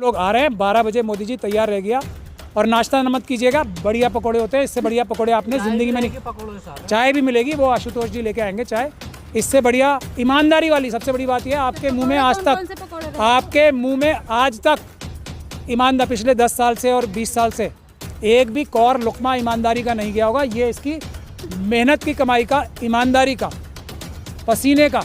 लोग आ रहे हैं 12 बजे, मोदी जी तैयार रह गया। और नाश्ता मत कीजिएगा, बढ़िया पकोड़े होते हैं, इससे बढ़िया पकोड़े आपने ज़िंदगी में नहीं। चाय भी मिलेगी, वो आशुतोष जी लेके आएंगे चाय। इससे बढ़िया ईमानदारी वाली सबसे बड़ी बात यह है, आपके मुंह में आज तक ईमानदार पिछले 10 साल से और 20 साल से एक भी कौर लुकमा ईमानदारी का नहीं गया होगा। ये इसकी मेहनत की कमाई का, ईमानदारी का, पसीने का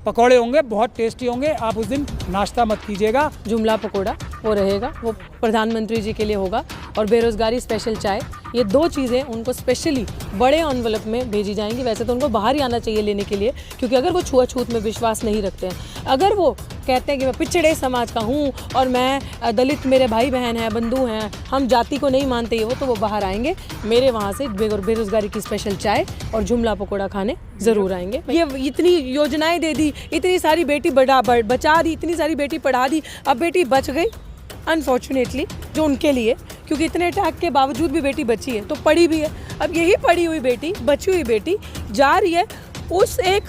पकौड़े होंगे, बहुत टेस्टी होंगे। आप उस दिन नाश्ता मत कीजिएगा। जुमला पकोड़ा वो रहेगा, वो प्रधानमंत्री जी के लिए होगा। और बेरोज़गारी स्पेशल चाय, ये 2 चीज़ें उनको स्पेशली बड़े एनवलप में भेजी जाएंगी। वैसे तो उनको बाहर ही आना चाहिए लेने के लिए, क्योंकि अगर वो छुआछूत में विश्वास नहीं रखते हैं, अगर वो कहते हैं कि मैं पिछड़े समाज का हूँ और मैं दलित, मेरे भाई बहन हैं, बंधु हैं, हम जाति को नहीं मानते ये तो वो बाहर आएंगे। मेरे वहाँ से बेरोज़गारी की स्पेशल चाय और जुमला पकोड़ा खाने ज़रूर आएंगे। ये इतनी योजनाएं दे दी, इतनी सारी बेटी बचा दी, इतनी सारी बेटी पढ़ा दी, अब बेटी बच गई अनफॉर्चुनेटली, जो उनके लिए, क्योंकि इतने अटैक के बावजूद भी बेटी बची है तो पढ़ी भी है। अब यही पढ़ी हुई बेटी, बची हुई बेटी जा रही है उस एक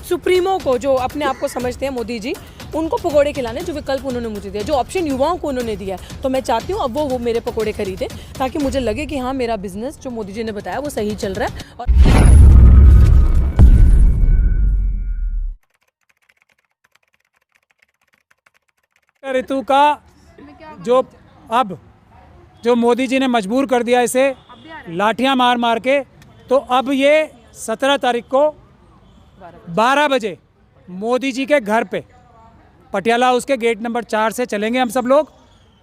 सुप्रीमो को, जो अपने आप को समझते हैं मोदी जी, उनको पकोड़े खिलाने, जो विकल्प उन्होंने मुझे दिया, जो ऑप्शन युवाओं को उन्होंने दिया है। तो मैं चाहती हूँ अब वो मेरे पकोड़े खरीदें, ताकि मुझे लगे कि हाँ, मेरा बिजनेस जो मोदी जी ने बताया वो सही चल रहा है। और ऋतु का जो मोदी जी ने मजबूर कर दिया इसे लाठियां मार मार के, तो अब ये 17 तारीख को 12 बजे मोदी जी के घर पे पटियाला हाउस के गेट नंबर 4 से चलेंगे हम सब लोग।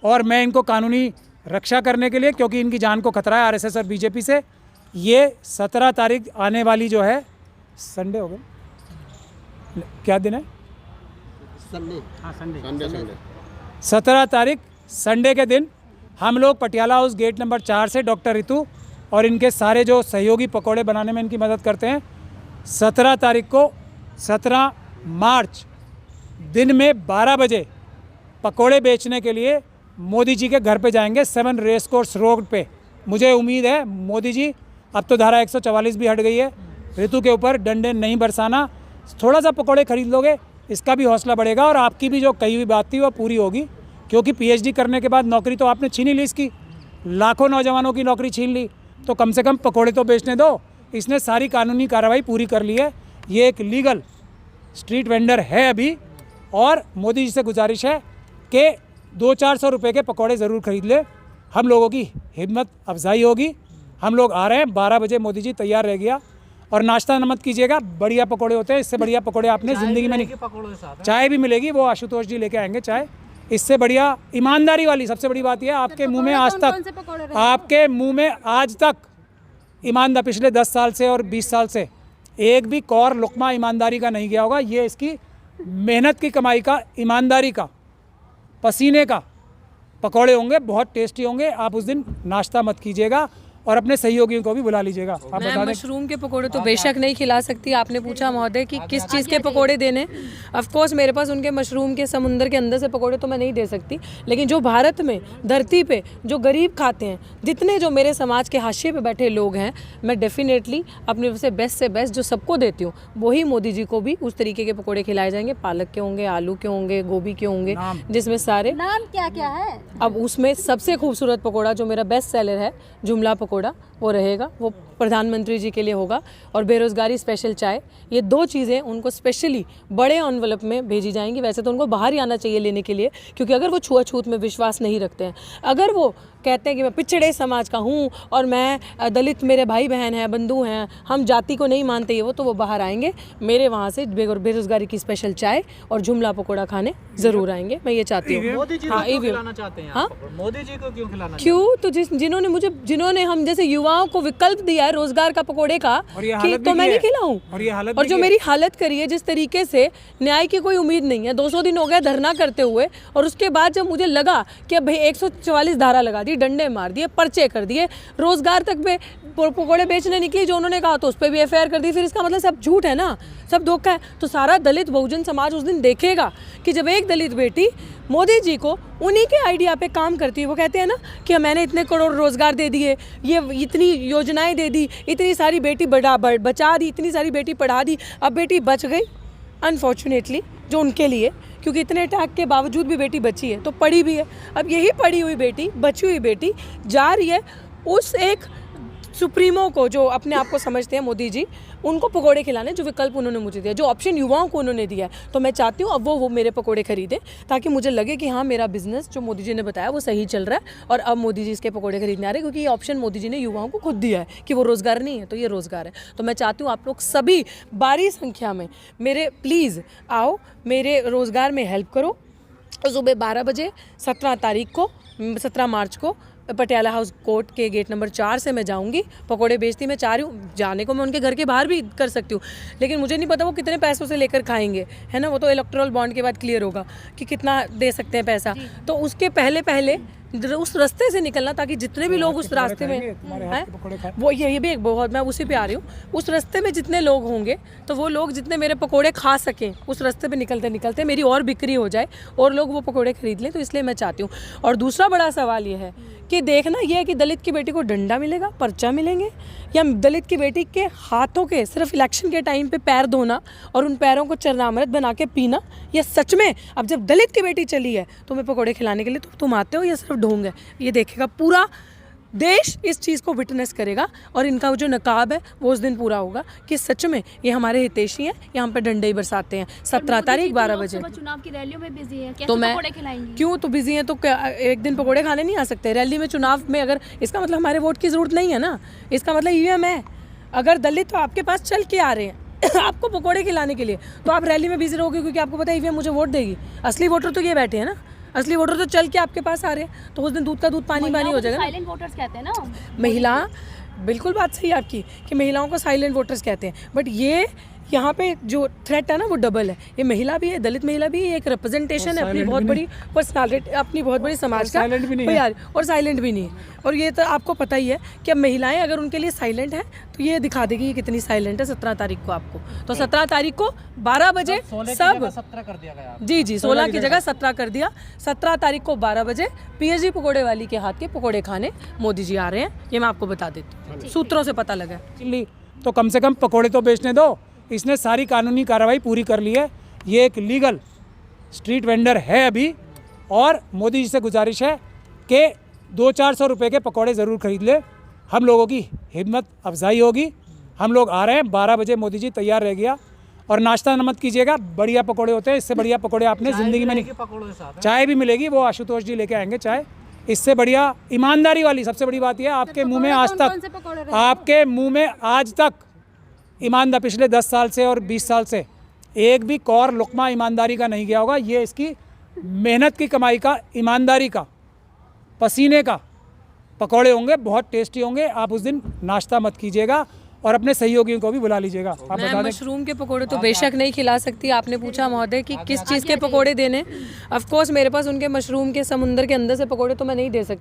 और मैं इनको कानूनी रक्षा करने के लिए, क्योंकि इनकी जान को खतरा है आरएसएस और बीजेपी से, ये 17 तारीख आने वाली जो है संडे हो गए, क्या दिन है? संडे। 17 तारीख संडे के दिन हम लोग पटियाला हाउस गेट नंबर 4 से डॉक्टर ऋतु और इनके सारे जो सहयोगी पकोड़े बनाने में इनकी मदद करते हैं, 17 तारीख को 17 मार्च दिन में 12 बजे पकोड़े बेचने के लिए मोदी जी के घर पे जाएंगे, 7 रेस कोर्स रोड पे। मुझे उम्मीद है मोदी जी, अब तो धारा 144 भी हट गई है, ऋतु के ऊपर डंडे नहीं बरसाना। थोड़ा सा पकोड़े खरीद लोगे, इसका भी हौसला बढ़ेगा और आपकी भी जो कही हुई बात थी वो पूरी होगी। क्योंकि पीएचडी करने के बाद नौकरी तो आपने छीन ही ली, इसकी लाखों नौजवानों की नौकरी छीन ली, तो कम से कम पकोड़े तो बेचने दो। इसने सारी कानूनी कार्रवाई पूरी कर ली है, ये एक लीगल स्ट्रीट वेंडर है अभी। और मोदी जी से गुजारिश है कि 200-400 रुपये के पकोड़े ज़रूर खरीद ले, हम लोगों की हिम्मत अफजाई होगी। हम लोग आ रहे हैं 12 बजे, मोदी जी तैयार रह गया। और नाश्ता मत कीजिएगा, बढ़िया पकोड़े होते हैं, इससे बढ़िया पकोड़े आपने ज़िंदगी में नहीं। चाय भी मिलेगी, वो आशुतोष जी लेके आएंगे चाय। इससे बढ़िया ईमानदारी वाली सबसे बड़ी बात यह है, आपके मुंह में आज तक ईमानदार पिछले 10 साल से और 20 साल से एक भी कौर लुकमा ईमानदारी का नहीं गया होगा। ये इसकी मेहनत की कमाई का, ईमानदारी का, पसीने का पकौड़े होंगे, बहुत टेस्टी होंगे। आप उस दिन नाश्ता मत कीजिएगा और अपने सहयोगियों को भी बुला लीजिएगा। आप मैं मशरूम के पकोड़े तो बेशक नहीं खिला सकती। आपने पूछा महोदय कि किस चीज़ के पकोड़े देने, ऑफ कोर्स मेरे पास उनके मशरूम के समुंदर के अंदर से पकोड़े तो मैं नहीं दे सकती, लेकिन जो भारत में धरती पे जो गरीब खाते हैं, जितने जो मेरे समाज के हाशिए पे बैठे लोग हैं, मैं डेफिनेटली अपने से बेस्ट जो सबको देती हूँ, वही मोदी जी को भी उस तरीके के पकोड़े खिलाए जाएंगे। पालक के होंगे, आलू के होंगे, गोभी के होंगे, जिसमें सारे नाम क्या क्या है। अब उसमें सबसे खूबसूरत पकोड़ा जो मेरा बेस्ट सेलर है, जुमला पकोड़ा, वो रहेगा, वो प्रधानमंत्री जी के लिए होगा। और बेरोज़गारी स्पेशल चाय, ये 2 चीज़ें उनको स्पेशली बड़े एनवलप में भेजी जाएंगी। वैसे तो उनको बाहर ही आना चाहिए लेने के लिए, क्योंकि अगर वो छुआछूत में विश्वास नहीं रखते हैं, अगर वो कहते हैं कि मैं पिछड़े समाज का हूँ और मैं दलित, मेरे भाई बहन हैं, बंधु हैं, हम जाति को नहीं मानते ये तो वो बाहर आएंगे। मेरे वहाँ से बेरोज़गारी की स्पेशल चाय और जुमला पकोड़ा खाने ज़रूर आएंगे। मैं ये चाहती हूँ। मोदी जी को क्यों खिलाना चाहते हैं? मोदी जी को क्यों खिलाना? क्यों? तो जिन्होंने हम जैसे युवाओं को विकल्प दिया है रोजगार का, पकोड़े का, कि तो मैं नहीं खिलाऊं। और जो मेरी हालत करी है जिस तरीके से, न्याय की कोई उम्मीद नहीं है। 200 दिन हो गए धरना करते हुए, और उसके बाद जब मुझे लगा कि अब भाई 144 धारा लगा दी, डंडे मार दिए, पर्चे कर दिए, रोजगार तक पे पकोड़े बेचने निकली जो उन्होंने कहा, तो उस पर भी एफआईआर कर दी। फिर इसका मतलब सब झूठ है ना, सब धोखा है। तो सारा दलित बहुजन समाज उस दिन देखेगा कि जब एक दलित बेटी मोदी जी को उन्हीं के आइडिया पे काम करती है। वो कहते हैं ना कि मैंने इतने करोड़ रोजगार दे दिए, ये इतनी योजनाएं दे दी, इतनी सारी बेटी बचा दी, इतनी सारी बेटी पढ़ा दी, अब बेटी बच गई अनफॉर्चुनेटली, जो उनके लिए, क्योंकि इतने अटैक के बावजूद भी बेटी बची है, तो पड़ी भी है। अब यही पड़ी हुई बेटी, बची हुई बेटी जा रही है उस एक सुप्रीमो को, जो अपने आप को समझते हैं मोदी जी, उनको पकोड़े खिलाने, जो विकल्प उन्होंने मुझे दिया, जो ऑप्शन युवाओं को उन्होंने दिया है। तो मैं चाहती हूँ अब वो मेरे पकोड़े खरीदें, ताकि मुझे लगे कि हाँ, मेरा बिजनेस जो मोदी जी ने बताया वो सही चल रहा है, और अब मोदी जी इसके पकोड़े खरीदने आ रहे हैं, क्योंकि ये ऑप्शन मोदी जी ने युवाओं को खुद दिया है कि वो रोज़गार नहीं है तो ये रोज़गार है। तो मैं चाहती हूँ आप लोग सभी भारी संख्या में मेरे प्लीज़ आओ, मेरे रोज़गार में हेल्प करो। सुबह 12 बजे 17 मार्च को पटियाला हाउस कोर्ट के गेट नंबर 4 से मैं जाऊंगी, पकोड़े बेचती मैं चाह रही हूँ। जाने को मैं उनके घर के बाहर भी कर सकती हूँ, लेकिन मुझे नहीं पता वो कितने पैसों से लेकर खाएंगे, है ना। वो तो इलेक्टोरल बॉन्ड के बाद क्लियर होगा कि कितना दे सकते हैं पैसा। तो उसके पहले उस रास्ते से निकलना, ताकि जितने भी लोग उस रास्ते में हैं, वो ये भी एक बहुत, मैं उसी पे आ रही हूँ, उस रास्ते में जितने लोग होंगे तो वो लोग जितने मेरे पकोड़े खा सकें, उस रास्ते पे निकलते मेरी और बिक्री हो जाए और लोग वो पकोड़े खरीद लें। तो इसलिए मैं चाहती हूँ। और दूसरा बड़ा सवाल ये है कि देखना ये है कि दलित की बेटी को डंडा मिलेगा, पर्चा मिलेंगे, या दलित की बेटी के हाथों के सिर्फ इलेक्शन के टाइम पे पैर धोना और उन पैरों को चरनामृत बना के पीना। ये सच में अब जब दलित की बेटी चली है तुम्हें पकोड़े खिलाने के लिए, तो तुम आते हो या सिर्फ ढोंग है? ये देखेगा पूरा देश, इस चीज़ को विटनेस करेगा, और इनका जो नकाब है वो उस दिन पूरा होगा कि सच में ये हमारे हितैषी हैं, यहाँ पे डंडे ही बरसाते हैं। 17 तारीख 12 बजे चुनाव की रैलियों में बिजी है, तो मैं पकोड़े खिलाएंगी? क्यों तो बिजी हैं, तो एक दिन पकोड़े खाने नहीं आ सकते रैली में, चुनाव में? अगर इसका मतलब हमारे वोट की ज़रूरत नहीं है ना, इसका मतलब ईवीएम है। अगर दलित तो आपके पास चल के आ रहे हैं आपको पकोड़े खिलाने के लिए, तो आप रैली में बिजी रहोगे, क्योंकि आपको पता है ईवीएम मुझे वोट देगी। असली वोटर तो ये बैठे हैं ना, असली वोटर तो चल के आपके पास आ रहे हैं, तो उस दिन दूध का दूध पानी पानी हो जाएगा। साइलेंट वोटर्स कहते हैं ना महिला, बिल्कुल बात सही है आपकी कि महिलाओं को साइलेंट वोटर्स कहते हैं, बट ये यहाँ पे जो थ्रेट है ना वो डबल है। ये महिला भी है, दलित महिला भी है, एक रिप्रेजेंटेशन है अपनी बहुत बड़ी पर्सनालिटी, अपनी बहुत बड़ी समाज का, यार, और साइलेंट भी नहीं है। और ये तो आपको पता ही है कि अब महिलाएं अगर उनके लिए साइलेंट है तो ये दिखा देगी ये कितनी साइलेंट है 17 तारीख को आपको। तो 17 तारीख को 12 बजे सब 17 कर दिया गया। जी 16 की जगह 17 कर दिया। 17 तारीख को 12 बजे पीएचडी पकोड़े वाली के हाथ के पकोड़े खाने मोदी जी आ रहे हैं, ये मैं आपको बता देती हूँ, सूत्रों से पता लगा। चिल्ली तो कम से कम पकोड़े तो बेचने दो। इसने सारी कानूनी कार्रवाई पूरी कर ली है, ये एक लीगल स्ट्रीट वेंडर है अभी। और मोदी जी से गुजारिश है कि 200-400 रुपये के पकोड़े ज़रूर खरीद ले, हम लोगों की हिम्मत अफजाई होगी। हम लोग आ रहे हैं 12 बजे, मोदी जी तैयार रह गया। और नाश्ता मत कीजिएगा, बढ़िया पकोड़े होते हैं, इससे बढ़िया पकोड़े आपने ज़िंदगी में नहीं। पकोड़ों के साथ चाय भी मिलेगी, वो आशुतोष जी लेके आएंगे चाय। इससे बढ़िया ईमानदारी वाली सबसे बड़ी बात यह है, आपके मुंह में आज तक, आपके मुंह में आज तक ईमानदार पिछले 10 साल से और 20 साल से एक भी कौर लुकमा ईमानदारी का नहीं गया होगा। ये इसकी मेहनत की कमाई का, ईमानदारी का, पसीने का पकौड़े होंगे, बहुत टेस्टी होंगे। आप उस दिन नाश्ता मत कीजिएगा और अपने सहयोगियों को भी बुला लीजिएगा। आप मैं बता दें। मशरूम के पकोड़े तो बेशक नहीं खिला सकती। आपने पूछा महोदय कि किस चीज़ के पकोड़े देने, ऑफ कोर्स मेरे पास उनके मशरूम के समुंदर के अंदर से पकोड़े तो मैं नहीं दे सकती।